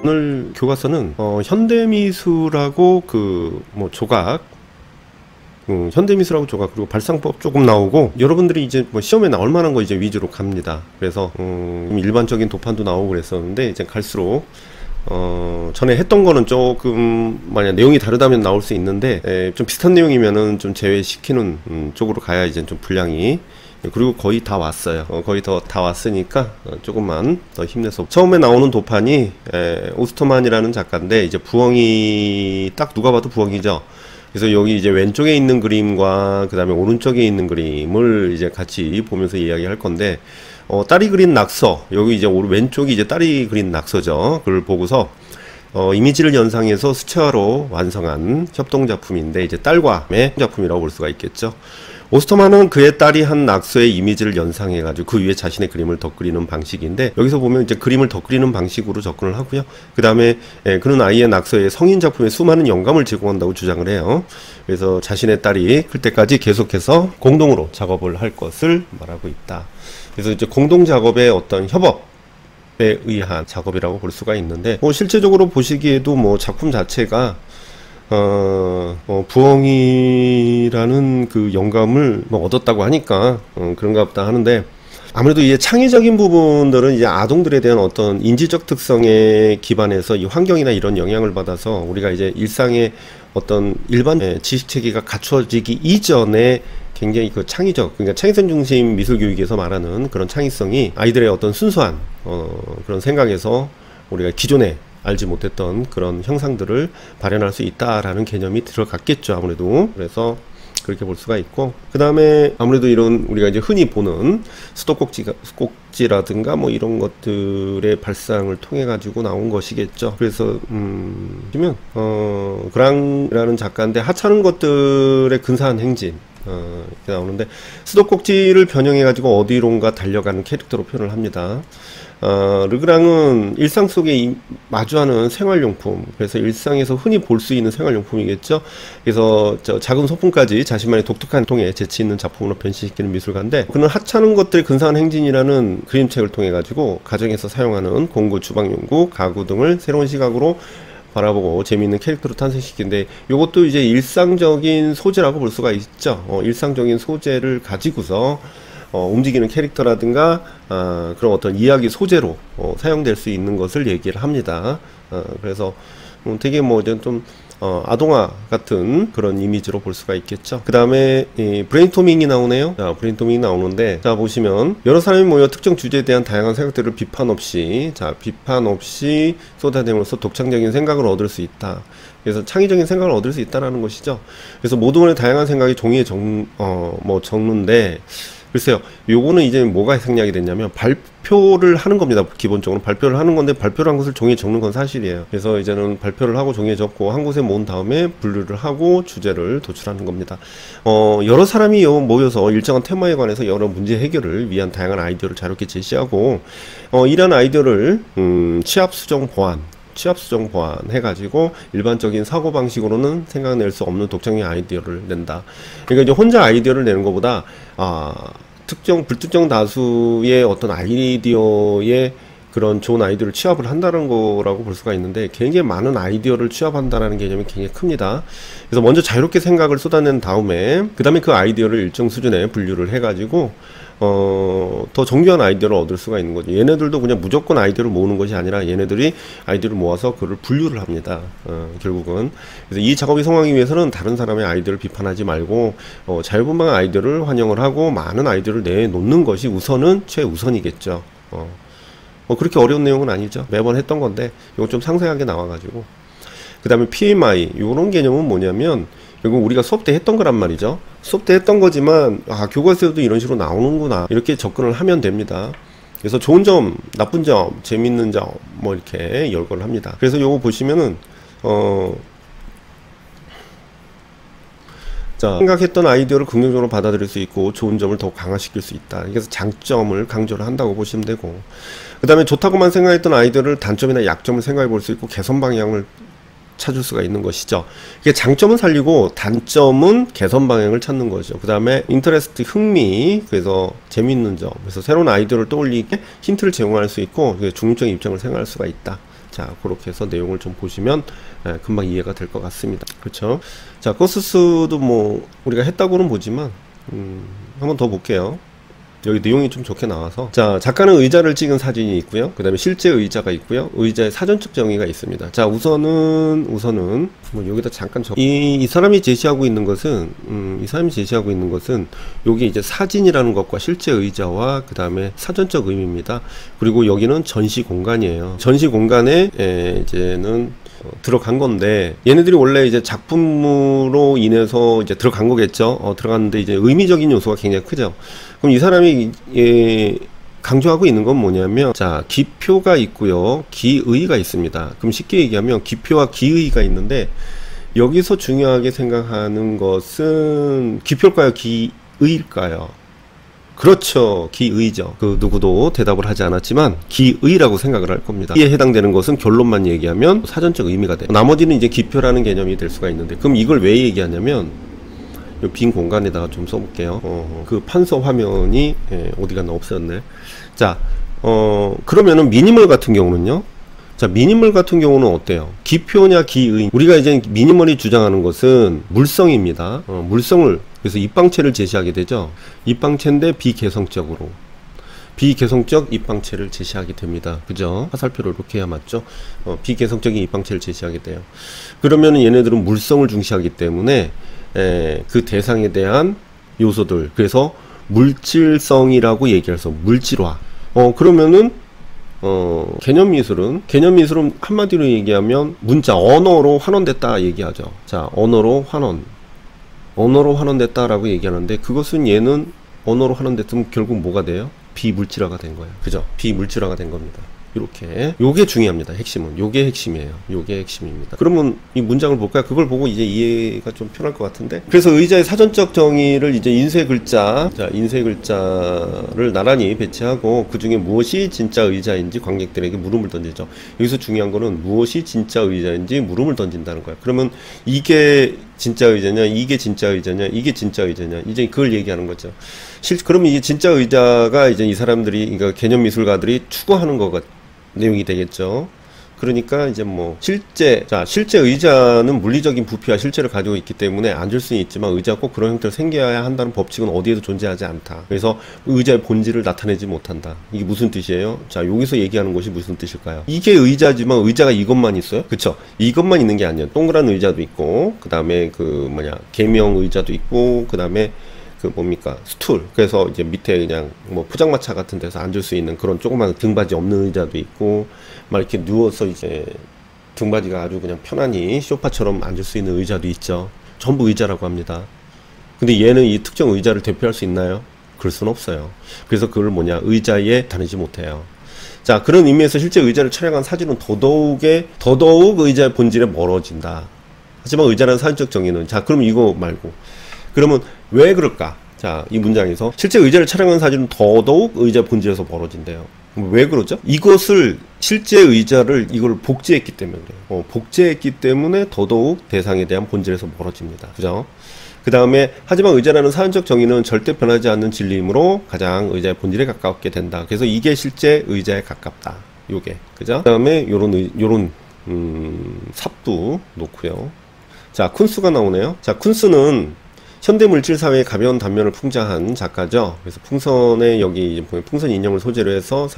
오늘 교과서는 현대미술하고 조각, 현대미술하고 조각, 그리고 발상법 조금 나오고, 여러분들이 이제 뭐 시험에 나올 만한 거 이제 위주로 갑니다. 그래서 일반적인 도판도 나오고 그랬었는데, 이제 갈수록 전에 했던 거는 조금 만약 내용이 다르다면 나올 수 있는데, 좀 비슷한 내용이면은 좀 제외시키는 쪽으로 가야 이제 좀 분량이, 그리고 거의 다 왔어요. 거의 다 왔으니까 조금만 더 힘내서. 처음에 나오는 도판이 오스터만이라는 작가인데, 이제 부엉이, 딱 누가 봐도 부엉이죠. 그래서 여기 이제 왼쪽에 있는 그림과 그 다음에 오른쪽에 있는 그림을 이제 같이 보면서 이야기할 건데, 딸이 그린 낙서, 여기 이제 왼쪽이 이제 딸이 그린 낙서죠. 그걸 보고서 이미지를 연상해서 수채화로 완성한 협동작품인데, 이제 딸과의 작품이라고 볼 수가 있겠죠. 오스터만은 그의 딸이 한 낙서의 이미지를 연상해가지고 그 위에 자신의 그림을 덧그리는 방식인데, 여기서 보면 이제 그림을 덧그리는 방식으로 접근을 하고요. 그 다음에 그는 아이의 낙서에 성인 작품에 수많은 영감을 제공한다고 주장을 해요. 그래서 자신의 딸이 클 때까지 계속해서 공동으로 작업을 할 것을 말하고 있다. 그래서 이제 공동 작업의 어떤 협업에 의한 작업이라고 볼 수가 있는데, 실제적으로 보시기에도 뭐 작품 자체가 부엉이라는 그 영감을 얻었다고 하니까 그런가 보다 하는데, 아무래도 이제 창의적인 부분들은 이제 아동들에 대한 어떤 인지적 특성에 기반해서 이 환경이나 이런 영향을 받아서 우리가 이제 일상의 어떤 일반 지식 체계가 갖추어지기 이전에 굉장히 그 창의적, 그러니까 창의성 중심 미술 교육에서 말하는 그런 창의성이 아이들의 어떤 순수한 그런 생각에서 우리가 기존에 알지 못했던 그런 형상들을 발현할 수 있다라는 개념이 들어갔겠죠, 아무래도. 그래서 그렇게 볼 수가 있고, 그 다음에 아무래도 이런 우리가 이제 흔히 보는 수도꼭지라든가 뭐 이런 것들의 발상을 통해 가지고 나온 것이겠죠. 그래서 보면 그랑이라는 작가인데, 하찮은 것들의 근사한 행진 이렇게 나오는데, 수도꼭지를 변형해 가지고 어디론가 달려가는 캐릭터로 표현을 합니다. 르그랑은 일상 속에 마주하는 생활용품, 그래서 일상에서 흔히 볼 수 있는 생활용품이겠죠. 그래서 작은 소품까지 자신만의 독특한 통에 재치 있는 작품으로 변신시키는 미술가인데, 그는 하찮은 것들의 근사한 행진이라는 그림책을 통해 가지고 가정에서 사용하는 공구, 주방용구, 가구 등을 새로운 시각으로 바라보고 재미있는 캐릭터로 탄생시키는데, 이것도 이제 일상적인 소재라고 볼 수가 있죠. 일상적인 소재를 가지고서 움직이는 캐릭터라든가 그런 어떤 이야기 소재로 사용될 수 있는 것을 얘기를 합니다. 그래서 되게 뭐 좀 아동화 같은 그런 이미지로 볼 수가 있겠죠. 그 다음에 브레인토밍이 나오네요. 자, 브레인토밍이 나오는데, 자 보시면 여러 사람이 모여 특정 주제에 대한 다양한 생각들을 비판 없이 쏟아내면서 독창적인 생각을 얻을 수 있다. 그래서 창의적인 생각을 얻을 수 있다라는 것이죠. 그래서 모두의 다양한 생각이 종이에 적는데, 글쎄요, 요거는 이제 뭐가 생략이 됐냐면, 발표를 하는 겁니다. 기본적으로 발표를 하는 건데, 발표를 한 것을 종이에 적는 건 사실이에요. 그래서 이제는 발표를 하고 종이에 적고 한 곳에 모은 다음에 분류를 하고 주제를 도출하는 겁니다. 여러 사람이 모여서 일정한 테마에 관해서 여러 문제 해결을 위한 다양한 아이디어를 자유롭게 제시하고, 이런 아이디어를 취합수정 보완 해가지고 일반적인 사고방식으로는 생각낼 수 없는 독창적인 아이디어를 낸다. 그러니까 이제 혼자 아이디어를 내는 것보다 불특정 다수의 어떤 아이디어의 그런 좋은 아이디어를 취합을 한다는 거라고 볼 수가 있는데, 굉장히 많은 아이디어를 취합한다는 개념이 굉장히 큽니다. 그래서 먼저 자유롭게 생각을 쏟아낸 다음에 그 다음에 그 아이디어를 일정 수준에 분류를 해가지고 더 정교한 아이디어를 얻을 수가 있는 거죠. 얘네들도 그냥 무조건 아이디어를 모으는 것이 아니라 얘네들이 아이디어를 모아서 그를 분류를 합니다. 결국은. 그래서 이 작업이 성공하기 위해서는 다른 사람의 아이디어를 비판하지 말고 자유분방한 아이디어를 환영을 하고 많은 아이디어를 내놓는 것이 최우선이겠죠. 그렇게 어려운 내용은 아니죠. 매번 했던 건데 이거 좀 상세하게 나와가지고. 그 다음에 PMI, 요런 개념은 뭐냐면, 이거 우리가 수업 때 했던 거란 말이죠. 수업 때 했던 거지만 교과서에도 이런 식으로 나오는구나, 이렇게 접근을 하면 됩니다. 그래서 좋은 점, 나쁜 점, 재밌는 점 뭐 이렇게 열거를 합니다. 그래서 요거 보시면은 자, 생각했던 아이디어를 긍정적으로 받아들일 수 있고 좋은 점을 더욱 강화시킬 수 있다. 그래서 장점을 강조를 한다고 보시면 되고, 그 다음에 좋다고만 생각했던 아이디어를 단점이나 약점을 생각해 볼 수 있고 개선 방향을 찾을 수가 있는 것이죠. 이게 장점은 살리고 단점은 개선 방향을 찾는 거죠. 그 다음에 인터레스트, 흥미, 그래서 재미있는 점, 그래서 새로운 아이디어를 떠올리게 힌트를 제공할 수 있고 중립적인 입장을 생각할 수가 있다. 자, 그렇게 해서 내용을 좀 보시면 금방 이해가 될 것 같습니다. 그렇죠? 자, 거스스도 뭐 우리가 했다고는 보지만 한번 더 볼게요. 여기 내용이 좀 좋게 나와서, 자, 작가는 의자를 찍은 사진이 있고요. 그 다음에 실제 의자가 있고요. 의자의 사전적 정의가 있습니다. 자, 우선은 뭐 여기다 잠깐 이 사람이 제시하고 있는 것은 여기 이제 사진이라는 것과 실제 의자와 그 다음에 사전적 의미입니다. 그리고 여기는 전시 공간이에요. 전시 공간에 이제는 들어간 건데, 얘네들이 원래 이제 작품으로 인해서 이제 들어간 거겠죠. 들어갔는데 이제 의미적인 요소가 굉장히 크죠. 그럼 이 사람이 강조하고 있는 건 뭐냐면, 자, 기표가 있고요, 기의가 있습니다. 그럼 쉽게 얘기하면 기표와 기의가 있는데, 여기서 중요하게 생각하는 것은 기표일까요, 기의일까요? 그렇죠, 기의죠. 그 누구도 대답을 하지 않았지만 기의라고 생각을 할 겁니다. 이에 해당되는 것은 결론만 얘기하면 사전적 의미가 돼요. 나머지는 이제 기표라는 개념이 될 수가 있는데, 그럼 이걸 왜 얘기하냐면, 이 빈 공간에다가 좀 써볼게요. 그 판서 화면이 어디 갔나 없었네. 자, 그러면은 미니멀 같은 경우는요. 자, 미니멀 같은 경우는 어때요? 기표냐 기의. 우리가 이제 미니멀이 주장하는 것은 물성입니다. 물성을, 그래서 입방체를 제시하게 되죠. 입방체인데 비개성적 입방체를 제시하게 됩니다. 그죠? 화살표로 이렇게 해야 맞죠? 비개성적인 입방체를 제시하게 돼요. 그러면 얘네들은 물성을 중시하기 때문에 그 대상에 대한 요소들, 그래서 물질성이라고 얘기해서 물질화. 그러면은 개념미술은 한마디로 얘기하면 문자, 언어로 환원됐다 얘기하죠. 자, 언어로 환원됐다라고 얘기하는데, 그것은 얘는 언어로 환원됐으면 결국 뭐가 돼요? 비물질화가 된 거예요. 그죠? 비물질화가 된 겁니다. 이렇게. 요게 중요합니다. 핵심은. 요게 핵심이에요. 요게 핵심입니다. 그러면 이 문장을 볼까요? 그걸 보고 이제 이해가 좀 편할 것 같은데. 그래서 의자의 사전적 정의를 이제 인쇄 글자를 나란히 배치하고, 그 중에 무엇이 진짜 의자인지 관객들에게 물음을 던지죠. 여기서 중요한 거는 무엇이 진짜 의자인지 물음을 던진다는 거예요. 그러면 이게 진짜 의자냐, 이게 진짜 의자냐, 이게 진짜 의자냐, 이제 그걸 얘기하는 거죠. 그러면 이게 진짜 의자가 이제 이 사람들이, 그러니까 개념 미술가들이 추구하는 거가 내용이 되겠죠. 그러니까 이제 뭐 실제 의자는 물리적인 부피와 실체를 가지고 있기 때문에 앉을 수는 있지만 의자가 꼭 그런 형태로 생겨야 한다는 법칙은 어디에도 존재하지 않다. 그래서 의자의 본질을 나타내지 못한다. 이게 무슨 뜻이에요? 자, 여기서 얘기하는 것이 무슨 뜻일까요? 이게 의자지만 의자가 이것만 있어요? 그쵸? 이것만 있는 게 아니에요. 동그란 의자도 있고, 그 다음에 개명 의자도 있고, 그 다음에 스툴. 그래서 이제 밑에 그냥 뭐 포장마차 같은 데서 앉을 수 있는 그런 조그만 등받이 없는 의자도 있고, 막 이렇게 누워서 이제 등받이가 아주 그냥 편안히 소파처럼 앉을 수 있는 의자도 있죠. 전부 의자라고 합니다. 근데 얘는 이 특정 의자를 대표할 수 있나요? 그럴 수는 없어요. 그래서 그걸 의자에 다니지 못해요. 자, 그런 의미에서 실제 의자를 촬영한 사진은 더더욱 의자의 본질에 멀어진다. 하지만 의자라는 사전적 정의는, 자, 그럼 이거 말고, 그러면 왜 그럴까? 자, 이 문장에서 실제 의자를 촬영한 사진은 더더욱 의자 본질에서 멀어진대요. 왜 그러죠? 실제 의자를 이걸 복제했기 때문에 그래요. 복제했기 때문에 더더욱 대상에 대한 본질에서 멀어집니다. 그죠? 그 다음에, 하지만 의자라는 사전적 정의는 절대 변하지 않는 진리이므로 가장 의자의 본질에 가깝게 된다. 그래서 이게 실제 의자에 가깝다. 요게. 그죠? 그 다음에 요런 삽도 놓고요. 자, 쿤스가 나오네요. 자, 쿤스는 현대 물질 사회의 가벼운 단면을 풍자한 작가죠. 그래서 풍선에 여기 풍선 인형을 소재로 해서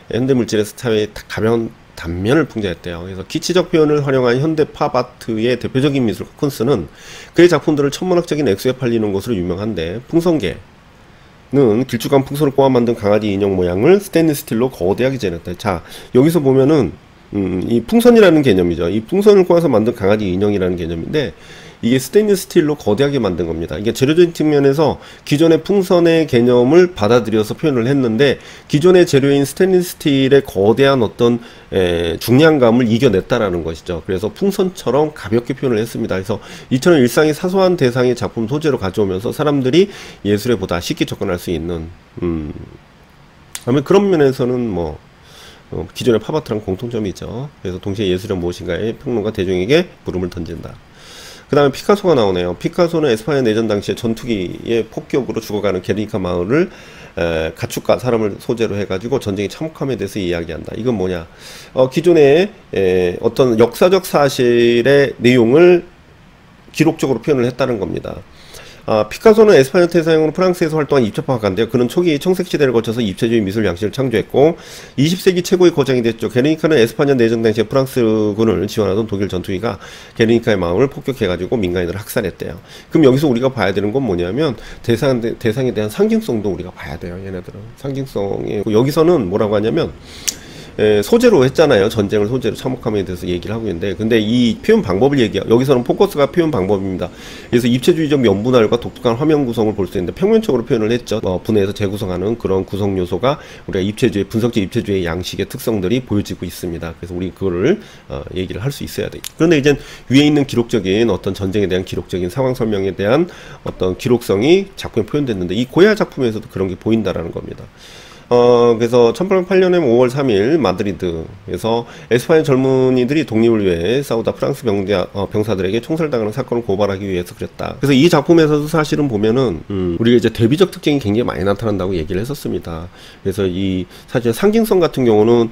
현대 물질의 사회의 가벼운 단면을 풍자했대요. 그래서 기치적 표현을 활용한 현대 팝 아트의 대표적인 미술가 쿤스는 그의 작품들을 천문학적인 액수에 팔리는 것으로 유명한데, 풍선계는 길쭉한 풍선을 꼬아 만든 강아지 인형 모양을 스테인리스 스틸로 거대하게 재현했다. 자, 여기서 보면은 이 풍선이라는 개념이죠. 이 풍선을 꼬아서 만든 강아지 인형이라는 개념인데, 이게 스테인리스 스틸로 거대하게 만든 겁니다. 이게 재료적인 측면에서 기존의 풍선의 개념을 받아들여서 표현을 했는데, 기존의 재료인 스테인리스 스틸의 거대한 어떤 중량감을 이겨냈다라는 것이죠. 그래서 풍선처럼 가볍게 표현을 했습니다. 그래서 이처럼 일상의 사소한 대상의 작품 소재로 가져오면서 사람들이 예술에 보다 쉽게 접근할 수 있는, 그런 면에서는 기존의 팝아트랑 공통점이 있죠. 그래서 동시에 예술은 무엇인가에 평론가 대중에게 물음을 던진다. 그 다음에 피카소가 나오네요. 피카소는 에스파냐 내전 당시에 전투기의 폭격으로 죽어가는 게르니카 마을을 가축과 사람을 소재로 해가지고 전쟁의 참혹함에 대해서 이야기한다. 이건 뭐냐? 기존의 어떤 역사적 사실의 내용을 기록적으로 표현을 했다는 겁니다. 피카소는 에스파뇰 태사형으로 프랑스에서 활동한 입체파학가인데요. 그는 초기 청색시대를 거쳐서 입체주의 미술 양식을 창조했고 20세기 최고의 거장이 됐죠. 게르니카는 에스파뇰 내전 당시에 프랑스군을 지원하던 독일 전투기가 게르니카의 마음을 폭격해가지고 민간인들을 학살했대요. 그럼 여기서 우리가 봐야 되는 건 뭐냐면 대상에 대한 상징성도 우리가 봐야 돼요. 얘네들은 상징성이 여기서는 뭐라고 하냐면 소재로 했잖아요. 전쟁을 소재로 참혹함에 대해서 얘기를 하고 있는데, 근데 이 표현 방법을 여기서는 포커스가 표현 방법입니다. 그래서 입체주의적 면분할과 독특한 화면 구성을 볼 수 있는데 평면적으로 표현을 했죠. 분해해서 재구성하는 그런 구성 요소가 우리가 입체주의, 분석적 입체주의 양식의 특성들이 보여지고 있습니다. 그래서 우리 그거를 얘기를 할 수 있어야 돼요. 그런데 이제 위에 있는 기록적인 어떤 전쟁에 대한 기록적인 상황 설명에 대한 어떤 기록성이 작품에 표현됐는데 이 고야 작품에서도 그런 게 보인다라는 겁니다. 그래서 1808년에 5월 3일 마드리드에서 에스파뇰 젊은이들이 독립을 위해 싸우다 프랑스 병사들에게 총살당하는 사건을 고발하기 위해서 그랬다. 그래서 이 작품에서도 사실은 보면은 우리가 이제 대비적 특징이 굉장히 많이 나타난다고 얘기를 했었습니다. 그래서 이 사실 상징성 같은 경우는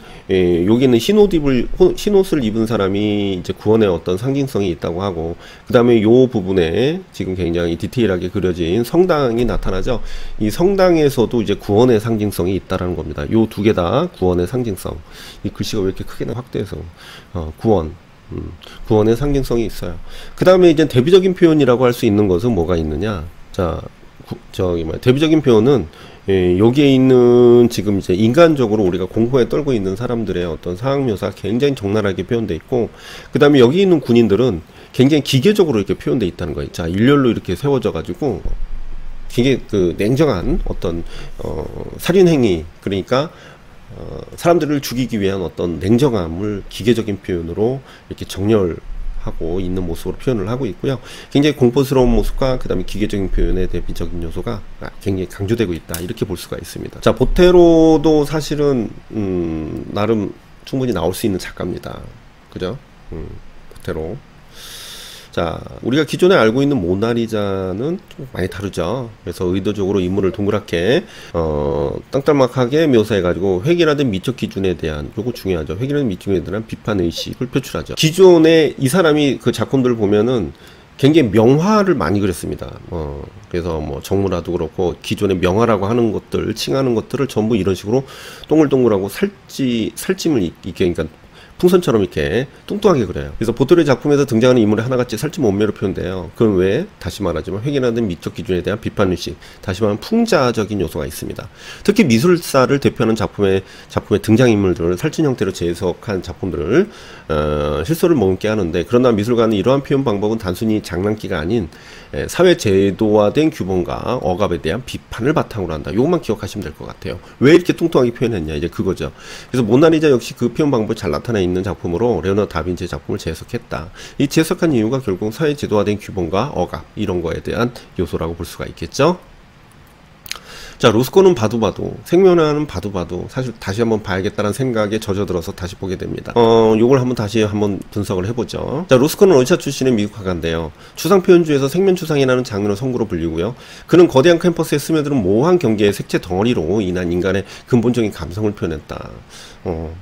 여기는 흰옷을 입은 사람이 이제 구원의 어떤 상징성이 있다고 하고, 그 다음에 요 부분에 지금 굉장히 디테일하게 그려진 성당이 나타나죠. 이 성당에서도 이제 구원의 상징성이 있다라는 겁니다. 요 두 개 다 구원의 상징성. 이 글씨가 왜 이렇게 크게 확대해서 구원의 상징성이 있어요. 그 다음에 이제 대비적인 표현이라고 할 수 있는 것은 뭐가 있느냐? 자, 대비적인 표현은 여기에 있는 지금 이제 인간적으로 우리가 공포에 떨고 있는 사람들의 어떤 상황 묘사 굉장히 적나라하게 표현돼 있고, 그 다음에 여기 있는 군인들은 굉장히 기계적으로 이렇게 표현돼 있다는 거예요. 자, 일렬로 이렇게 세워져 가지고 굉장히 그 냉정한 어떤 살인행위, 그러니까 사람들을 죽이기 위한 어떤 냉정함을 기계적인 표현으로 이렇게 정렬하고 있는 모습으로 표현을 하고 있고요. 굉장히 공포스러운 모습과 그 다음에 기계적인 표현의 대비적인 요소가 굉장히 강조되고 있다, 이렇게 볼 수가 있습니다. 자, 보테로도 사실은 나름 충분히 나올 수 있는 작가입니다. 그죠? 보테로. 자, 우리가 기존에 알고 있는 모나리자는 좀 많이 다르죠. 그래서 의도적으로 인물을 동그랗게 땅딸막하게 묘사해가지고 획일화된 미적 기준에 대한, 요거 중요하죠. 획일화된 미적 기준에 대한 비판의식을 표출하죠. 기존에 이 사람이 그 작품들을 보면은 굉장히 명화를 많이 그렸습니다. 그래서 뭐 정무라도 그렇고 기존의 명화라고 하는 것들, 칭하는 것들을 전부 이런 식으로 동글동글하고 살찜을 있게, 그러니까 풍선처럼 이렇게 뚱뚱하게 그려요. 그래서 보테로의 작품에서 등장하는 인물의 하나같이 살찐 몸매로 표현돼요. 그건 왜? 다시 말하지만 획일화된 미적 기준에 대한 비판의식, 다시 말하면 풍자적인 요소가 있습니다. 특히 미술사를 대표하는 작품의 등장인물들을 살찐 형태로 재해석한 작품들을 실소를 머금게 하는데, 그러나 미술가는 이러한 표현 방법은 단순히 장난기가 아닌 사회 제도화된 규범과 억압에 대한 비판을 바탕으로 한다. 이것만 기억하시면 될 것 같아요. 왜 이렇게 뚱뚱하게 표현했냐, 이제 그거죠. 그래서 모나리자 역시 그 표현 방법이 잘 나타나 있는 작품으로 레오나르도 다빈치의 작품을 재해석했다. 이 재해석한 이유가 결국 사회 제도화된 규범과 억압, 이런 거에 대한 요소라고 볼 수가 있겠죠. 자, 로스코는 봐도 생면화는 봐도 사실 다시 한번 봐야겠다는 생각에 젖어들어서 다시 보게 됩니다. 요걸 다시 한번 분석을 해보죠. 자, 로스코는 러시아 출신의 미국 화가인데요. 추상표현주의에서 생면추상이라는 장르를 선구로 불리고요. 그는 거대한 캠퍼스에 스며드는 모호한 경계의 색채 덩어리로 인한 인간의 근본적인 감성을 표현했다.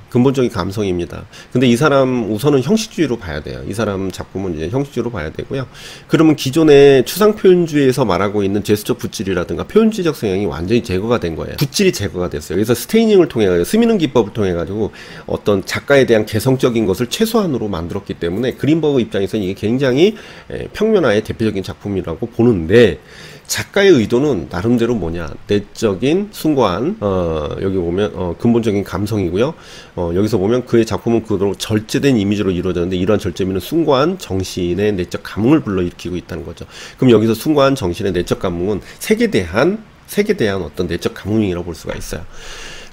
근본적인 감성입니다. 근데 이 사람 우선은 형식주의로 봐야 돼요. 이 사람 작품은 이제 형식주의로 봐야 되고요. 그러면 기존의 추상표현주의에서 말하고 있는 제스처 붓질이라든가 표현주의적 성향이 완전히 제거가 된 거예요. 붓질이 제거가 됐어요. 그래서 스테이닝을 통해, 스미는 기법을 통해 가지고 어떤 작가에 대한 개성적인 것을 최소한으로 만들었기 때문에 그린버그 입장에서는 이게 굉장히 평면화의 대표적인 작품이라고 보는데, 작가의 의도는 나름대로 뭐냐, 내적인 숭고한 여기 보면 근본적인 감성이고요. 여기서 보면 그의 작품은 그대로 절제된 이미지로 이루어졌는데, 이러한 절제미는 숭고한 정신의 내적 감흥을 불러일으키고 있다는 거죠. 그럼 여기서 숭고한 정신의 내적 감흥은 색에 대한 어떤 내적 감흥이라고 볼 수가 있어요.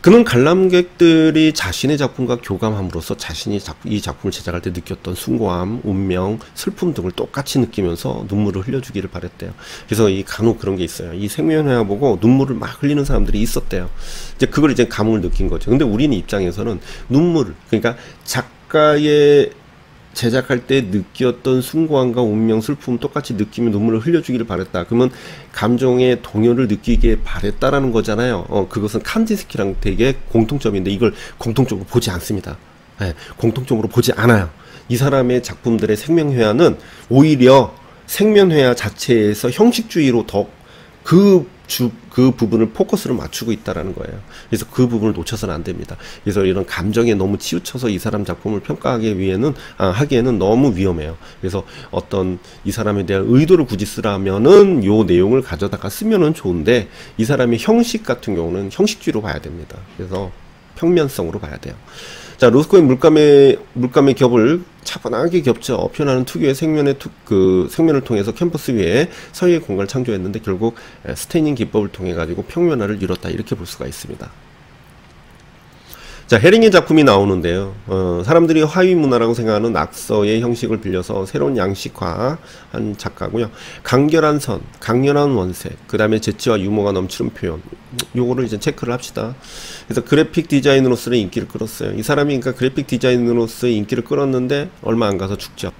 그는 관람객들이 자신의 작품과 교감함으로써 자신이 이 작품을 제작할 때 느꼈던 숭고함, 운명, 슬픔 등을 똑같이 느끼면서 눈물을 흘려주기를 바랬대요. 그래서 이 간혹 그런 게 있어요. 이 생면화 보고 눈물을 막 흘리는 사람들이 있었대요. 이제 그걸 이제 감흥을 느낀 거죠. 근데 우리는 입장에서는 눈물, 그러니까 작가의 제작할 때 느꼈던 숭고함과 운명, 슬픔 똑같이 느끼며 눈물을 흘려주기를 바랬다. 그러면 감정의 동요를 느끼게 바랬다라는 거잖아요. 그것은 칸디스키랑 되게 공통점인데 이걸 공통적으로 보지 않습니다. 네, 공통적으로 보지 않아요. 이 사람의 작품들의 생명회화는 오히려 생명회화 자체에서 형식주의로 더 그 부분을 포커스를 맞추고 있다라는 거예요. 그래서 그 부분을 놓쳐서는 안 됩니다. 그래서 이런 감정에 너무 치우쳐서 이 사람 작품을 평가하기 위해는 하기에는 너무 위험해요. 그래서 어떤 이 사람에 대한 의도를 굳이 쓰라면은 요 내용을 가져다가 쓰면은 좋은데 이 사람의 형식 같은 경우는 형식주의로 봐야 됩니다. 그래서 평면성으로 봐야 돼요. 자, 로스코의 물감의 겹을 차분하게 겹쳐 표현하는 특유의 생면을 통해서 캠퍼스 위에 서예의 공간을 창조했는데 결국 스테이닝 기법을 통해 가지고 평면화를 이뤘다 이렇게 볼 수가 있습니다. 자, 헤링의 작품이 나오는데요. 사람들이 화위 문화라고 생각하는 낙서의 형식을 빌려서 새로운 양식화한 작가고요. 강렬한 선, 강렬한 원색, 그 다음에 재치와 유머가 넘치는 표현. 요거를 이제 체크를 합시다. 그래서 그래픽 디자이너로서의 인기를 끌었어요. 이 사람이 그러니까 그래픽 디자이너로서의 인기를 끌었는데 얼마 안 가서 죽죠.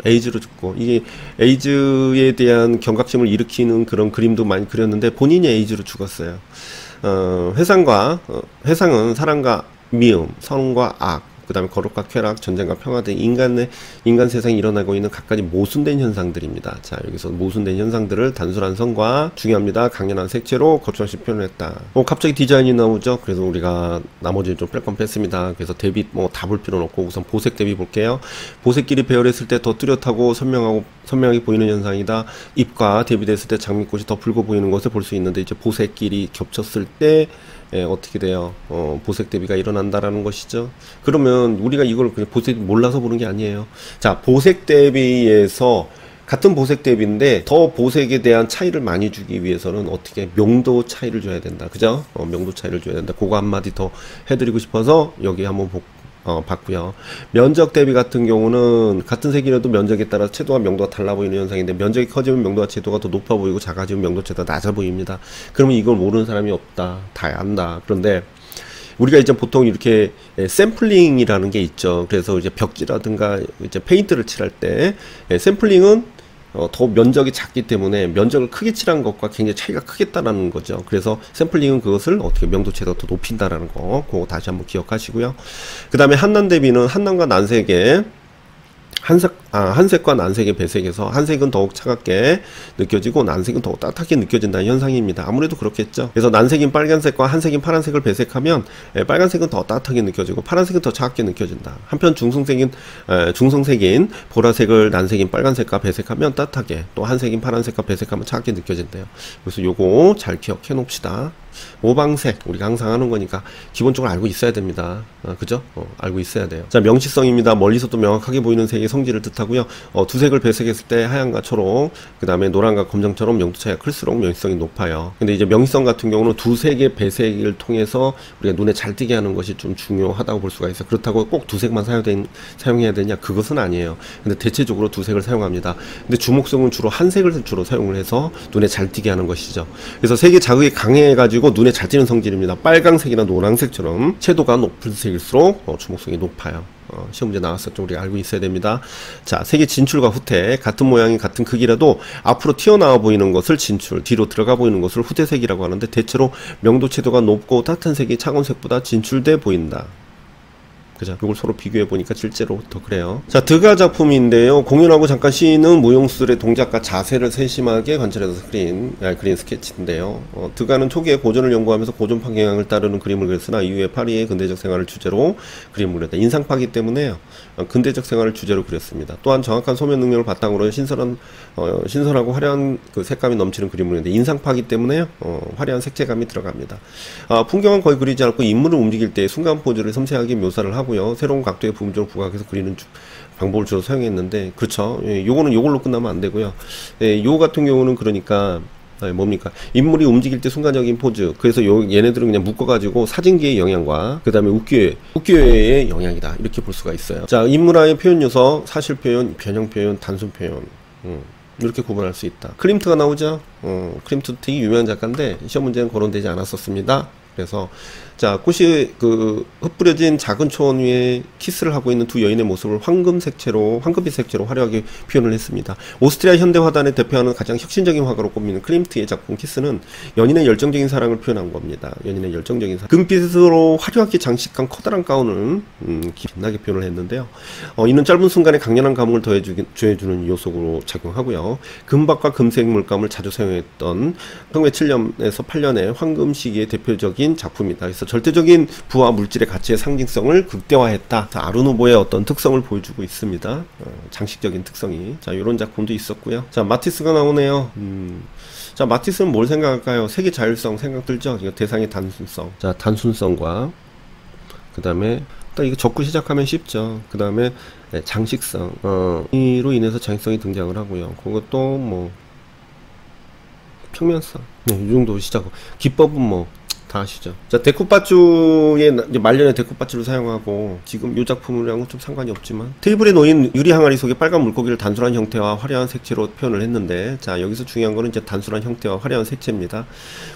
에이즈로 죽고, 이게 에이즈에 대한 경각심을 일으키는 그런 그림도 많이 그렸는데 본인이 에이즈로 죽었어요. 회상은 사랑과 미움, 선과 악, 그 다음에 거룩과 쾌락, 전쟁과 평화 등 인간 세상에 일어나고 있는 각가지 모순된 현상들입니다. 자, 여기서 모순된 현상들을 단순한 선과 중요합니다. 강렬한 색채로 거침없이 표현했다. 갑자기 디자인이 나오죠. 그래서 우리가 나머지는 좀 뺄 건 뺐습니다. 그래서 대비 다 볼 필요는 없고 우선 보색 대비 볼게요. 보색끼리 배열했을 때 더 뚜렷하고 선명하게 보이는 현상이다. 잎과 대비됐을 때 장미꽃이 더 붉어 보이는 것을 볼 수 있는데 이제 보색끼리 겹쳤을 때 어떻게 돼요? 보색 대비가 일어난다라는 것이죠. 그러면 우리가 이걸 그냥 보색 몰라서 보는 게 아니에요. 자, 보색 대비에서 같은 보색 대비인데 더 보색에 대한 차이를 많이 주기 위해서는 어떻게 명도 차이를 줘야 된다. 그죠? 명도 차이를 줘야 된다. 그거 한마디 더 해드리고 싶어서 여기 한번 봤고요. 면적 대비 같은 경우는 같은 색이라도 면적에 따라 채도와 명도가 달라 보이는 현상인데 면적이 커지면 명도와 채도가 더 높아 보이고 작아지면 명도 채도가 낮아 보입니다. 그러면 이걸 모르는 사람이 없다. 다 안다. 그런데 우리가 이제 보통 이렇게 샘플링이라는 게 있죠. 그래서 이제 벽지라든가 이제 페인트를 칠할 때 샘플링은 더 면적이 작기 때문에 면적을 크게 칠한 것과 굉장히 차이가 크겠다라는 거죠. 그래서 샘플링은 그것을 어떻게 명도채가 더 높인다라는 거, 그거 다시 한번 기억하시고요. 그 다음에 한난 대비는 한난과 난색의 한색과 난색의 배색에서 한색은 더욱 차갑게 느껴지고 난색은 더욱 따뜻하게 느껴진다는 현상입니다. 아무래도 그렇겠죠. 그래서 난색인 빨간색과 한색인 파란색을 배색하면 빨간색은 더 따뜻하게 느껴지고 파란색은 더 차갑게 느껴진다. 한편 중성색인 보라색을 난색인 빨간색과 배색하면 따뜻하게, 또 한색인 파란색과 배색하면 차갑게 느껴진대요. 그래서 요거 잘 기억해 놓읍시다. 모방색 우리가 항상 하는 거니까 기본적으로 알고 있어야 됩니다. 그죠? 알고 있어야 돼요. 자, 명시성입니다. 멀리서 또 명확하게 보이는 색의 성질을 뜻하고요. 두 색을 배색했을 때 하얀과 초록, 그 다음에 노란과 검정처럼 명도 차이가 클수록 명시성이 높아요. 근데 이제 명시성 같은 경우는 두 색의 배색을 통해서 우리가 눈에 잘 띄게 하는 것이 좀 중요하다고 볼 수가 있어요. 그렇다고 꼭 두 색만 사용해야 되냐? 그것은 아니에요. 근데 대체적으로 두 색을 사용합니다. 근데 주목성은 주로 한 색을 주로 사용을 해서 눈에 잘 띄게 하는 것이죠. 그래서 색의 자극이 강해가지고 눈에 잘 띄는 성질입니다. 빨강색이나 노란색처럼 채도가 높은 색일수록 주목성이 높아요. 시험 문제 나왔었죠. 우리가 알고 있어야 됩니다. 자, 색의 진출과 후퇴, 같은 모양이 같은 크기라도 앞으로 튀어나와 보이는 것을 진출, 뒤로 들어가 보이는 것을 후퇴색이라고 하는데 대체로 명도 채도가 높고 따뜻한 색이 차가운 색보다 진출돼 보인다. 그죠? 이걸 서로 비교해 보니까 실제로 더 그래요. 자, 드가 작품인데요. 공연하고 잠깐 쉬는 무용술의 동작과 자세를 세심하게 관찰해서 그린 스케치인데요. 드가는 초기에 고전을 연구하면서 고전 방향을 따르는 그림을 그렸으나 이후에 파리의 근대적 생활을 주제로 그림을 그렸다. 인상파기 때문에요. 근대적 생활을 주제로 그렸습니다. 또한 정확한 소면 능력을 바탕으로 신선하고 화려한 그 색감이 넘치는 그림을 그렸는데 인상파기 때문에요. 화려한 색채감이 들어갑니다. 풍경은 거의 그리지 않고 인물을 움직일 때 순간 포즈를 섬세하게 묘사를 하고요. 새로운 각도의 부분적으로 부각해서 그리는 방법을 주로 사용했는데, 그렇죠. 요거는 요걸로 끝나면 안 되고요. 요 같은 경우는 그러니까 뭡니까? 인물이 움직일 때 순간적인 포즈. 그래서 얘네들은 그냥 묶어가지고 사진기의 영향과 그 다음에 우기요의 영향이다. 이렇게 볼 수가 있어요. 자, 인물화의 표현 요소, 사실 표현, 변형 표현, 단순 표현. 이렇게 구분할 수 있다. 클림트가 나오죠? 클림트 되게 유명한 작가인데 시험 문제는 거론되지 않았었습니다. 그래서 자, 꽃이 흩뿌려진 작은 초원 위에 키스를 하고 있는 두 여인의 모습을 황금빛 색채로 화려하게 표현을 했습니다. 오스트리아 현대화단을 대표하는 가장 혁신적인 화가로 꼽히는 클림트의 작품 키스는 연인의 열정적인 사랑을 표현한 겁니다. 연인의 열정적인 사랑. 금빛으로 화려하게 장식한 커다란 가운을 빛나게 표현을 했는데요. 이는 짧은 순간에 강렬한 감흥을 더해주는 요소로 작용하고요. 금박과 금색 물감을 자주 사용했던 1907년에서 8년의 황금 시기의 대표적인 작품이다. 그래서 절대적인 부와 물질의 가치의 상징성을 극대화했다. 아르누보의 어떤 특성을 보여주고 있습니다. 장식적인 특성이. 자, 이런 작품도 있었고요. 자, 마티스가 나오네요. 자, 마티스는 뭘 생각할까요? 세계 자율성 생각 들죠? 대상의 단순성. 자, 단순성과 그 다음에 딱 이거 적고 시작하면 쉽죠. 그 다음에 장식성. 이로 인해서 장식성이 등장을 하고요. 그것도 뭐 평면성. 네, 이 정도 시작하고 기법은 뭐 다 아시죠. 자, 데코파주의 이제 말년에 데코파주를 사용하고 지금 이 작품이랑은 좀 상관이 없지만 테이블에 놓인 유리 항아리 속에 빨간 물고기를 단순한 형태와 화려한 색채로 표현을 했는데, 자, 여기서 중요한 거는 이제 단순한 형태와 화려한 색채입니다.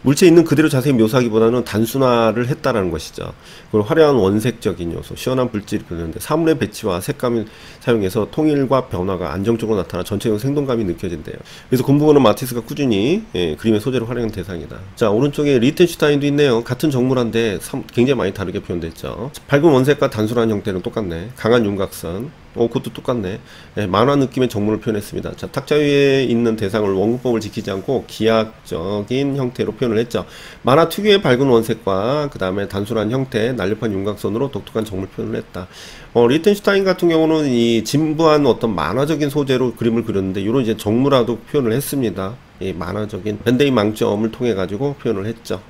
물체에 있는 그대로 자세히 묘사하기보다는 단순화를 했다라는 것이죠. 그리고 화려한 원색적인 요소, 시원한 불질이 표현되는데 사물의 배치와 색감을 사용해서 통일과 변화가 안정적으로 나타나 전체적인 생동감이 느껴진대요. 그래서 그 부분은 마티스가 꾸준히 그림의 소재로 활용한 대상이다. 자, 오른쪽에 리텐슈타인도 있네요. 같은 정물한데 굉장히 많이 다르게 표현됐죠. 밝은 원색과 단순한 형태는 똑같네. 강한 윤곽선, 그것도 똑같네. 만화 느낌의 정물을 표현했습니다. 자, 탁자 위에 있는 대상을 원근법을 지키지 않고 기하학적인 형태로 표현을 했죠. 만화 특유의 밝은 원색과 그 다음에 단순한 형태, 날렵한 윤곽선으로 독특한 정물 표현을 했다. 리텐슈타인 같은 경우는 이 진부한 어떤 만화적인 소재로 그림을 그렸는데, 이런 이제 정물화도 표현을 했습니다. 이 만화적인 밴데이 망점을 통해 가지고 표현을 했죠.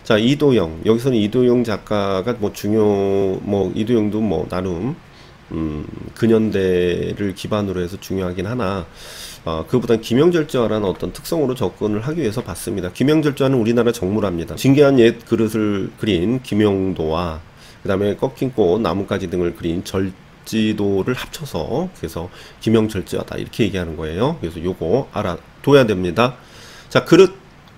자, 이도영. 여기서는 이도영 작가가 이도영도 나름 근현대를 기반으로 해서 중요하긴 하나, 그보단 기명절제화라는 어떤 특성으로 접근을 하기 위해서 봤습니다. 기명절제화는 우리나라 정물화입니다. 진귀한 옛 그릇을 그린 김용도와 그 다음에 꺾인 꽃, 나뭇가지 등을 그린 절지도를 합쳐서 그래서 기명절제화다 이렇게 얘기하는 거예요. 그래서 요거 알아둬야 됩니다. 자, 그릇,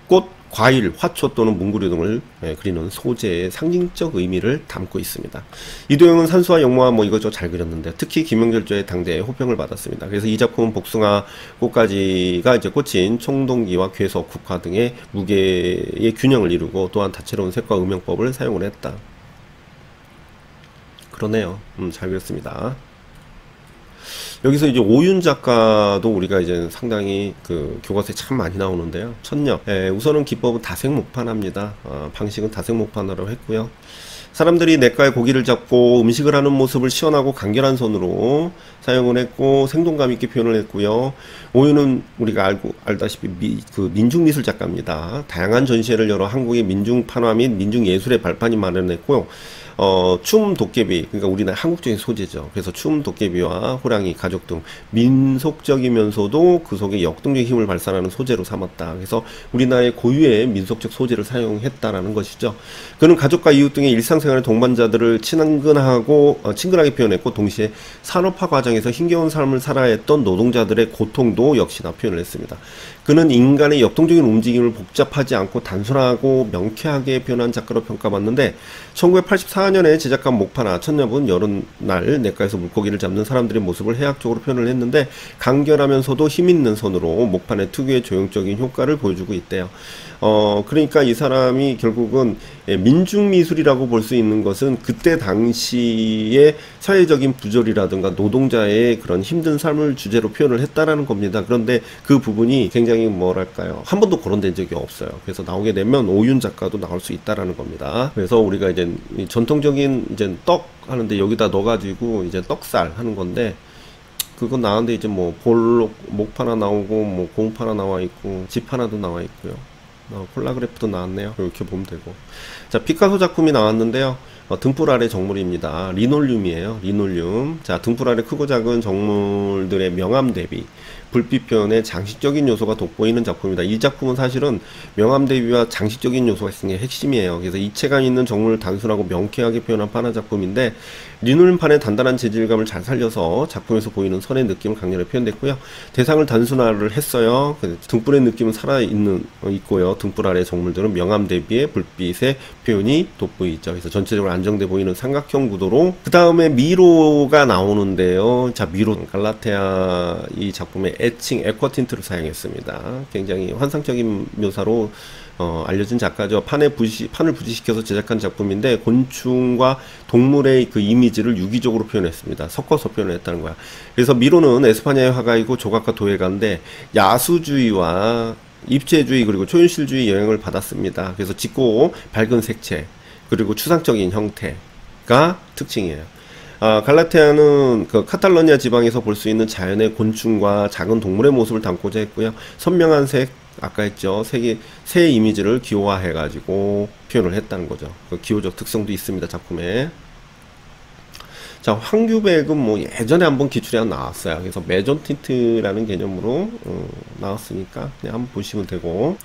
꽃, 과일, 화초 또는 뭉구류 등을 그리는 소재의 상징적 의미를 담고 있습니다. 이도영은 산수와 영모와 이것저것 잘 그렸는데 특히 김영절제의 당대에 호평을 받았습니다. 그래서 이 작품은 복숭아 꽃가지가 이제 꽂힌 총동기와 괴석, 국화 등의 무게의 균형을 이루고 또한 다채로운 색과 음영법을 사용을 했다. 그러네요. 잘 그렸습니다. 여기서 이제 오윤 작가도 우리가 이제 상당히 교과서에 참 많이 나오는데요. 천녀. 우선은 기법은 다색 목판합니다. 방식은 다색 목판으로 했고요. 사람들이 냇가에 고기를 잡고 음식을 하는 모습을 시원하고 간결한 손으로 사용을 했고 생동감 있게 표현을 했고요. 오윤은 우리가 알다시피 민중미술 작가입니다. 다양한 전시회를 열어 한국의 민중판화 및 민중예술의 발판이 마련했고요. 춤 도깨비, 그러니까 우리나라 한국적인 소재죠. 그래서 춤 도깨비와 호랑이, 가족 등 민속적이면서도 그 속에 역동적인 힘을 발산하는 소재로 삼았다. 그래서 우리나라의 고유의 민속적 소재를 사용했다라는 것이죠. 그는 가족과 이웃 등의 일상생활의 동반자들을 친근하게 표현했고, 동시에 산업화 과정에서 힘겨운 삶을 살아야 했던 노동자들의 고통도 역시나 표현을 했습니다. 그는 인간의 역동적인 움직임을 복잡하지 않고 단순하고 명쾌하게 표현한 작가로 평가받는데, 1984년에 제작한 목판화 천녀분 여름날 냇가에서 물고기를 잡는 사람들의 모습을 해학적으로 표현을 했는데, 간결하면서도 힘있는 손으로 목판의 특유의 조형적인 효과를 보여주고 있대요. 그러니까 이 사람이 결국은 민중미술이라고 볼 수 있는 것은 그때 당시의 사회적인 부조리라든가 노동자의 그런 힘든 삶을 주제로 표현을 했다라는 겁니다. 그런데 그 부분이 굉장히 뭐랄까요, 한 번도 거론된 적이 없어요. 그래서 나오게 되면 오윤 작가도 나올 수 있다라는 겁니다. 그래서 우리가 이제 전통적인 이제 떡 하는데 여기다 넣어가지고 이제 떡살 하는 건데, 그건 나왔는데 이제 볼록 목 하나 나오고 공파 하나 나와 있고 집 하나도 나와 있고요. 콜라그래프도 나왔네요. 이렇게 보면 되고. 자, 피카소 작품이 나왔는데요. 등불 아래 정물입니다. 리놀륨이에요. 리놀륨. 자, 등불 아래 크고 작은 정물들의 명암 대비, 불빛 표현의 장식적인 요소가 돋보이는 작품이다. 이 작품은 사실은 명암 대비와 장식적인 요소가 있는 게 핵심이에요. 그래서 이체감 있는 정물을 단순하고 명쾌하게 표현한 판화 작품인데, 리놀륨판의 단단한 재질감을 잘 살려서 작품에서 보이는 선의 느낌을 강렬하게 표현됐고요. 대상을 단순화를 했어요. 등불의 느낌은 있고요. 등불 아래 정물들은 명암 대비의 불빛의 표현이 돋보이죠. 그래서 전체적으로 안정돼 보이는 삼각형 구도로, 그 다음에 미로가 나오는데요. 자, 미로 갈라테아 이 작품의 애칭 에쿼틴트를 사용했습니다. 굉장히 환상적인 묘사로 알려진 작가죠. 판을 부지시켜서 제작한 작품인데, 곤충과 동물의 그 이미지를 유기적으로 표현했습니다. 섞어서 표현했다는 거야. 그래서 미로는 에스파냐의 화가이고 조각가 도예가인데, 야수주의와 입체주의 그리고 초현실주의 영향을 받았습니다. 그래서 짙고 밝은 색채 그리고 추상적인 형태가 특징이에요. 갈라테아는 그 카탈로니아 지방에서 볼 수 있는 자연의 곤충과 작은 동물의 모습을 담고자 했고요. 선명한 색, 아까 했죠. 새 이미지를 기호화해 가지고 표현을 했다는 거죠. 그 기호적 특성도 있습니다, 작품에. 자, 황규백은 뭐 예전에 한번 기출에 나왔어요. 그래서 메존 틴트라는 개념으로 나왔으니까 그냥 한번 보시면 되고.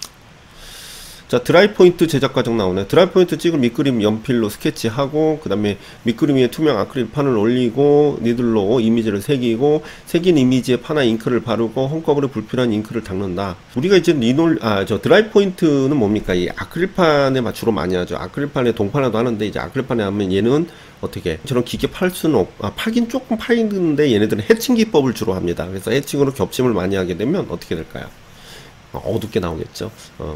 자, 드라이 포인트 제작 과정 나오네. 드라이 포인트 찍을 밑그림 연필로 스케치하고, 그 다음에 밑그림 위에 투명 아크릴판을 올리고, 니들로 이미지를 새기고, 새긴 이미지에 파나 잉크를 바르고, 홈커버에 불필요한 잉크를 닦는다. 우리가 이제 드라이 포인트는 뭡니까? 이 아크릴판에 주로 많이 하죠. 아크릴판에 동판화도 하는데, 이제 아크릴판에 하면 얘는 어떻게 저런 기계 팔 수는 팔긴 조금 파이는데, 얘네들은 해칭 기법을 주로 합니다. 그래서 해칭으로 겹침을 많이 하게 되면 어떻게 될까요? 어둡게 나오겠죠.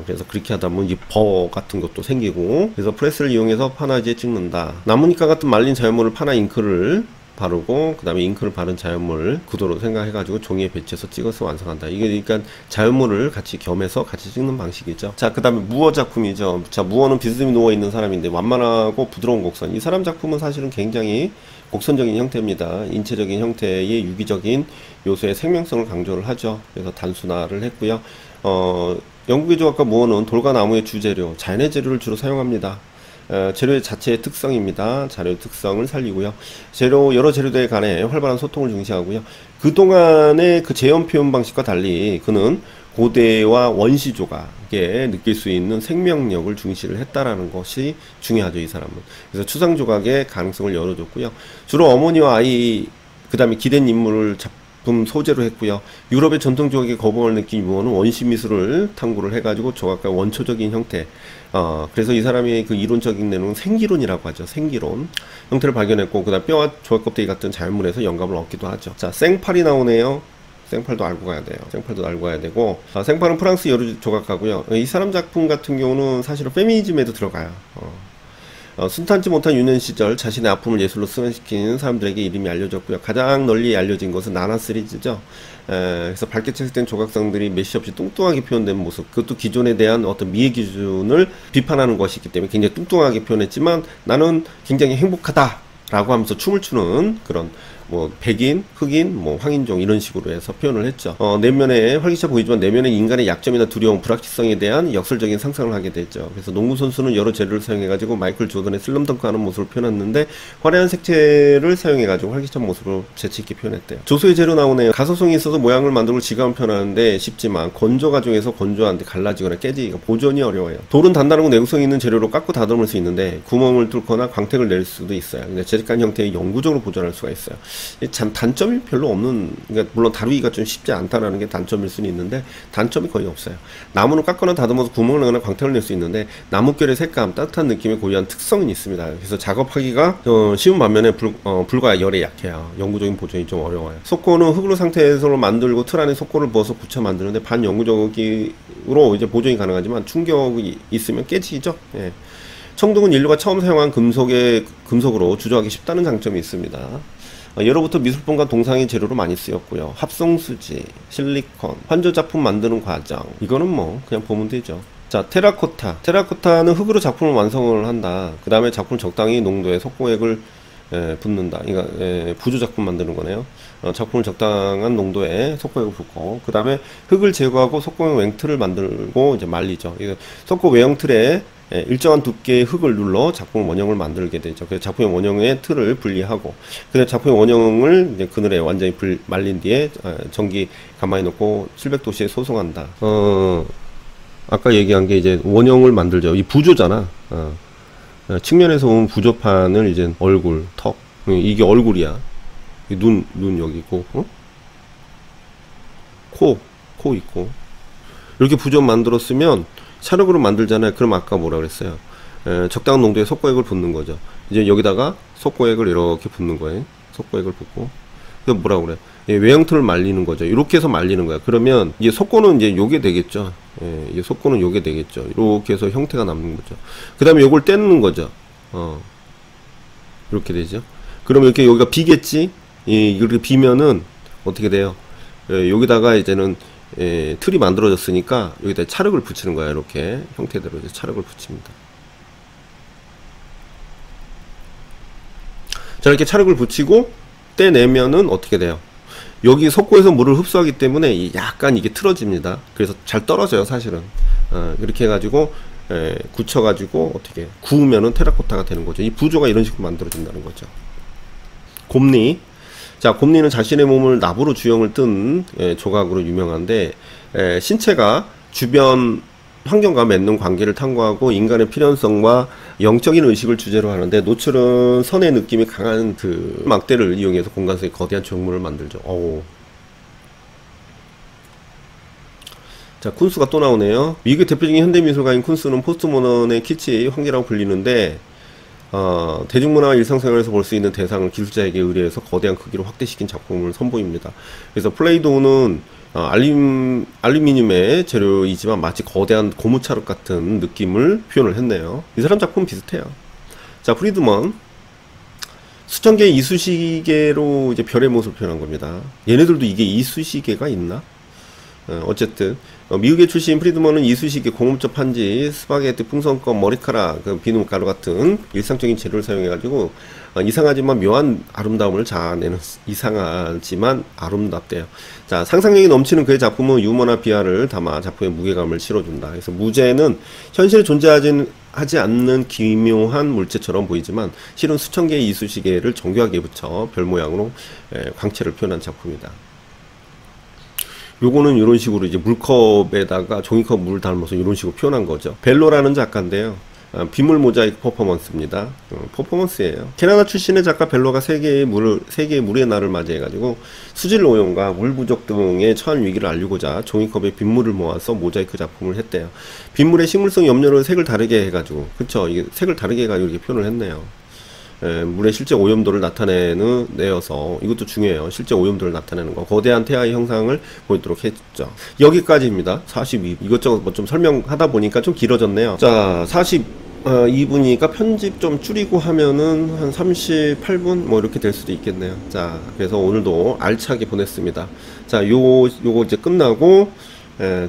그래서 그렇게 하다 보면 이 버 같은 것도 생기고, 그래서 프레스를 이용해서 파나지에 찍는다. 나무니까 같은 말린 자연물을 파나 잉크를 바르고, 그 다음에 잉크를 바른 자연물 구도로 생각해가지고 종이에 배치해서 찍어서 완성한다. 이게 그러니까 자연물을 같이 겸해서 같이 찍는 방식이죠. 자, 그 다음에 무어 작품이죠. 자, 무어는 비스듬히 누워있는 사람인데 완만하고 부드러운 곡선. 이 사람 작품은 사실은 굉장히 곡선적인 형태입니다. 인체적인 형태의 유기적인 요소의 생명성을 강조를 하죠. 그래서 단순화를 했고요. 영국의 조각가 무어는 돌과 나무의 주재료, 자연의 재료를 주로 사용합니다. 재료 자체의 특성입니다. 자료의 특성을 살리고요. 여러 재료들에 관해 활발한 소통을 중시하고요. 그동안의 그 재현 표현 방식과 달리 그는 고대와 원시 조각에 느낄 수 있는 생명력을 중시를 했다라는 것이 중요하죠, 이 사람은. 그래서 추상 조각의 가능성을 열어줬고요. 주로 어머니와 아이, 그 다음에 기댄 인물을 소재로 했고요. 유럽의 전통 조각의 거부감을 느낀 무어는 원시 미술을 탐구를 해가지고 조각과 원초적인 형태, 그래서 이 사람의 그 이론적인 내용은 생기론이라고 하죠. 생기론 형태를 발견했고, 그다음 뼈와 조각 껍데기 같은 자연물에서 영감을 얻기도 하죠. 자, 생팔이 나오네요. 생팔도 알고 가야 돼요. 생팔도 알고 가야 되고, 생팔은 프랑스 여류 조각가고요. 이 사람 작품 같은 경우는 사실은 페미니즘에도 들어가요. 순탄치 못한 유년 시절 자신의 아픔을 예술로 승화시킨 사람들에게 이름이 알려졌고요. 가장 널리 알려진 것은 나나 시리즈죠. 그래서 밝게 채색된 조각상들이 메시 없이 뚱뚱하게 표현된 모습, 그것도 기존에 대한 어떤 미의 기준을 비판하는 것이기 때문에 굉장히 뚱뚱하게 표현했지만, 나는 굉장히 행복하다 라고 하면서 춤을 추는 그런, 뭐 백인, 흑인, 뭐 황인종 이런 식으로 해서 표현을 했죠. 내면에 활기차 보이지만 내면에 인간의 약점이나 두려움, 불확실성에 대한 역설적인 상상을 하게 됐죠. 그래서 농구 선수는 여러 재료를 사용해가지고 마이클 조던의 슬럼덩크하는 모습을 표현했는데, 화려한 색채를 사용해가지고 활기찬 모습을 재치있게 표현했대요. 조소의 재료 나오네요. 가소성이 있어서 모양을 만들고 질감을 표현하는데 쉽지만 건조 과정에서 건조한데 갈라지거나 깨지기가 보존이 어려워요. 돌은 단단하고 내구성 있는 재료로 깎고 다듬을 수 있는데 구멍을 뚫거나 광택을 낼 수도 있어요. 근데 재직한 형태의 영구적으로 보존할 수가 있어요. 참 단점이 별로 없는, 그러니까 물론 다루기가 좀 쉽지 않다라는 게 단점일 수는 있는데 단점이 거의 없어요. 나무는 깎거나 다듬어서 구멍을 내거나 광택을 낼 수 있는데 나뭇결의 색감, 따뜻한 느낌의 고유한 특성은 있습니다. 그래서 작업하기가 쉬운 반면에 불과 열에 약해요. 영구적인 보존이 좀 어려워요. 속고는 흙으로 상태에서 만들고 틀 안에 속고를 부어서 붙여 만드는데 반영구적으로 이제 보존이 가능하지만 충격이 있으면 깨지죠. 예. 청동은 인류가 처음 사용한 금속으로 주조하기 쉽다는 장점이 있습니다. 예로부터 미술품과 동상의 재료로 많이 쓰였고요. 합성수지, 실리콘, 환조작품 만드는 과정, 이거는 뭐 그냥 보면 되죠. 자, 테라코타. 테라코타는 흙으로 작품을 완성을 한다. 그 다음에 작품 적당히 농도의 속고액을 붓는다. 그러니까 부조작품 만드는 거네요. 작품을 적당한 농도의 속고액을 붓고, 그 다음에 흙을 제거하고 속고액 웽틀을 만들고 이제 말리죠. 속고 외형틀에 일정한 두께의 흙을 눌러 작품 원형을 만들게 되죠. 그래서 작품의 원형의 틀을 분리하고, 그래서 작품의 원형을 이제 그늘에 완전히 말린 뒤에 전기 가만히 놓고 700도씨에 소송한다. 아까 얘기한 게 이제 원형을 만들죠. 이 부조잖아. 측면에서 보면 부조판을 이제 얼굴, 턱, 이게 얼굴이야. 눈 여기 있고, 코 있고. 이렇게 부조 만들었으면 촬영으로 만들잖아요. 그럼 아까 뭐라 그랬어요? 적당한 농도의 속고액을 붓는 거죠. 이제 여기다가 속고액을 이렇게 붓는 거예요. 속고액을 붓고. 그래서 뭐라 그래? 외형틀을 말리는 거죠. 이렇게 해서 말리는 거야. 그러면 이게 속고는 이제 요게 되겠죠. 이게 속고는 요게 되겠죠. 이렇게 해서 형태가 남는 거죠. 그 다음에 요걸 떼는 거죠. 이렇게 되죠. 그러면 이렇게 여기가 비겠지? 이렇게 비면은 어떻게 돼요? 여기다가 이제는 틀이 만들어졌으니까 여기다 찰흙을 붙이는 거야. 이렇게 형태대로 이제 찰흙을 붙입니다. 자, 이렇게 찰흙을 붙이고 떼내면은 어떻게 돼요? 여기 속고에서 물을 흡수하기 때문에 약간 이게 틀어집니다. 그래서 잘 떨어져요, 사실은. 이렇게 해가지고 굳혀가지고 어떻게 구우면은 테라코타가 되는 거죠. 이 부조가 이런 식으로 만들어진다는 거죠. 곰니. 자, 곰니는 자신의 몸을 나부로 주형을 뜬 조각으로 유명한데, 신체가 주변 환경과 맺는 관계를 탐구하고 인간의 필연성과 영적인 의식을 주제로 하는데, 노출은 선의 느낌이 강한 그 막대를 이용해서 공간속에 거대한 조형물을 만들죠. 자, 쿤스가 또 나오네요. 미국의 대표적인 현대미술가인 쿤스는 포스트모던의 키치 황제라고 불리는데, 대중문화와 일상생활에서 볼 수 있는 대상을 기술자에게 의뢰해서 거대한 크기로 확대시킨 작품을 선보입니다. 그래서 플레이도우는 알루미늄의 재료이지만 마치 거대한 고무차륵 같은 느낌을 표현을 했네요. 이 사람 작품 비슷해요. 자, 프리드먼. 수천 개의 이쑤시개로 이제 별의 모습을 표현한 겁니다. 얘네들도 이게 이쑤시개가 있나? 어쨌든 미국의 출신 프리드먼은 이쑤시개, 공업적 판지, 스파게티, 풍선껌, 머리카락, 비누가루 같은 일상적인 재료를 사용해가지고 이상하지만 묘한 아름다움을 자아내는, 이상하지만 아름답대요. 자, 상상력이 넘치는 그의 작품은 유머나 비하를 담아 작품의 무게감을 실어준다. 그래서 무제는 현실에 존재하지 않는 기묘한 물체처럼 보이지만 실은 수천 개의 이쑤시개를 정교하게 붙여 별 모양으로 광채를 표현한 작품이다. 요거는 이런 식으로 이제 물컵에다가 종이컵 물을 담아서 이런 식으로 표현한 거죠. 벨로라는 작가인데요. 빗물 모자이크 퍼포먼스입니다. 퍼포먼스예요. 캐나다 출신의 작가 벨로가 세계의 물의 날을 맞이해가지고 수질 오염과 물 부족 등의 처한 위기를 알리고자 종이컵에 빗물을 모아서 모자이크 작품을 했대요. 빗물의 식물성 염료를 색을 다르게 해가지고, 그쵸? 이게 색을 다르게 해가지고 이렇게 표현을 했네요. 물의 실제 오염도를 내어서 이것도 중요해요. 실제 오염도를 나타내는 거, 거대한 태아의 형상을 보이도록 했죠. 여기까지입니다. 42. 이것저것 뭐 좀 설명하다 보니까 좀 길어졌네요. 자, 42분이니까 편집 좀 줄이고 하면은 한 38분 뭐 이렇게 될 수도 있겠네요. 자, 그래서 오늘도 알차게 보냈습니다. 자, 요거 이제 끝나고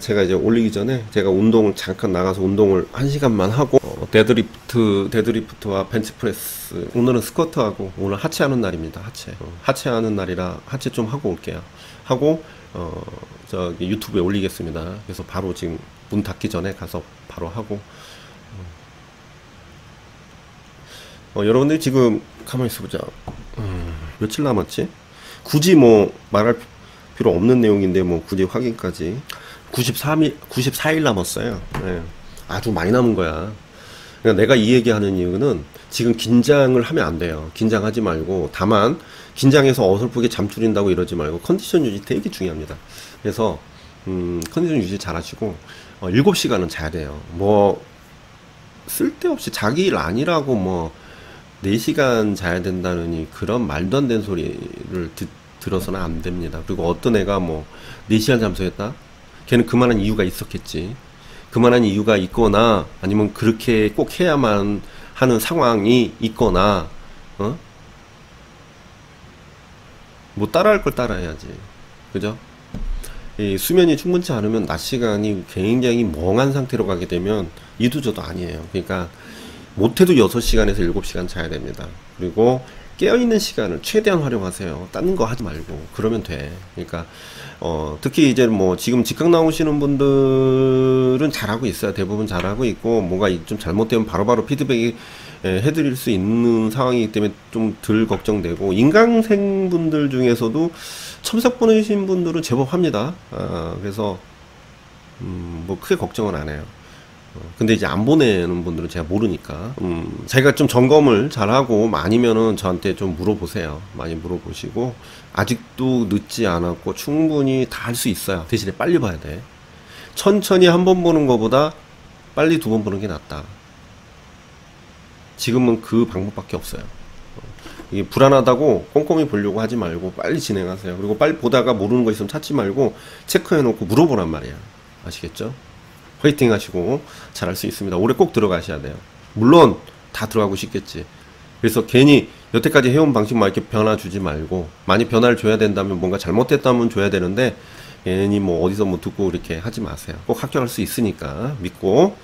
제가 이제 올리기 전에 제가 운동을 잠깐 나가서 운동을 1시간만 하고, 데드리프트와 벤치프레스, 오늘은 스쿼트하고, 오늘 하체하는 날입니다. 하체하는 날이라 하체 좀 하고 올게요. 하고 저기 유튜브에 올리겠습니다. 그래서 바로 지금 문 닫기 전에 가서 바로 하고, 여러분들이 지금 가만히 있어보자. 며칠 남았지? 굳이 뭐 말할 필요 없는 내용인데 뭐 굳이 확인까지. 94일 남았어요. 네. 아주 많이 남은 거야. 그러니까 내가 이 얘기하는 이유는 지금 긴장을 하면 안 돼요. 긴장하지 말고, 다만 긴장해서 어설프게 잠줄인다고 이러지 말고 컨디션 유지 되게 중요합니다. 그래서 컨디션 유지 잘 하시고 7시간은 자야 돼요. 뭐 쓸데없이 자기 일 아니라고 뭐 4시간 자야 된다느니 그런 말도 안 되는 소리를 들어서는 안 됩니다. 그리고 어떤 애가 뭐 4시간 잠수했다? 걔는 그만한 이유가 있었겠지. 그만한 이유가 있거나 아니면 그렇게 꼭 해야만 하는 상황이 있거나, 뭐 따라할 걸 따라해야지. 그죠? 이 수면이 충분치 않으면 낮 시간이 굉장히 멍한 상태로 가게 되면 이도저도 아니에요. 그러니까 못해도 6시간에서 7시간 자야 됩니다. 그리고 깨어있는 시간을 최대한 활용하세요. 딴 거 하지 말고. 그러면 돼. 그러니까, 특히 이제 뭐 지금 직장 나오시는 분들은 잘하고 있어요. 대부분 잘하고 있고, 뭔가 좀 잘못되면 바로바로 피드백이 해드릴 수 있는 상황이기 때문에 좀 덜 걱정되고, 인강생 분들 중에서도 첨삭 보내신 분들은 제법 합니다. 그래서, 뭐 크게 걱정은 안 해요. 근데 이제 안 보내는 분들은 제가 모르니까 자기가 좀 점검을 잘하고 아니면은 저한테 좀 물어보세요. 많이 물어보시고 아직도 늦지 않았고 충분히 다 할 수 있어요. 대신에 빨리 봐야 돼. 천천히 한 번 보는 것보다 빨리 두 번 보는 게 낫다. 지금은 그 방법밖에 없어요. 이게 불안하다고 꼼꼼히 보려고 하지 말고 빨리 진행하세요. 그리고 빨리 보다가 모르는 거 있으면 찾지 말고 체크해 놓고 물어보란 말이야. 아시겠죠? 화이팅 하시고 잘할 수 있습니다. 올해 꼭 들어가셔야 돼요. 물론 다 들어가고 싶겠지. 그래서 괜히 여태까지 해온 방식만 이렇게 변화 주지 말고, 많이 변화를 줘야 된다면 뭔가 잘못됐다면 줘야 되는데 괜히 뭐 어디서 뭐 듣고 이렇게 하지 마세요. 꼭 합격할 수 있으니까 믿고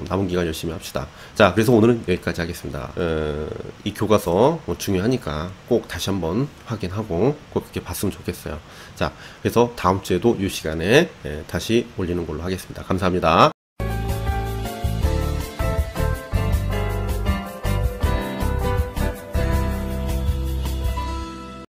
남은 기간 열심히 합시다. 자, 그래서 오늘은 여기까지 하겠습니다. 이 교과서 뭐 중요하니까 꼭 다시 한번 확인하고 꼭 그렇게 봤으면 좋겠어요. 자, 그래서 다음 주에도 이 시간에 다시 올리는 걸로 하겠습니다. 감사합니다.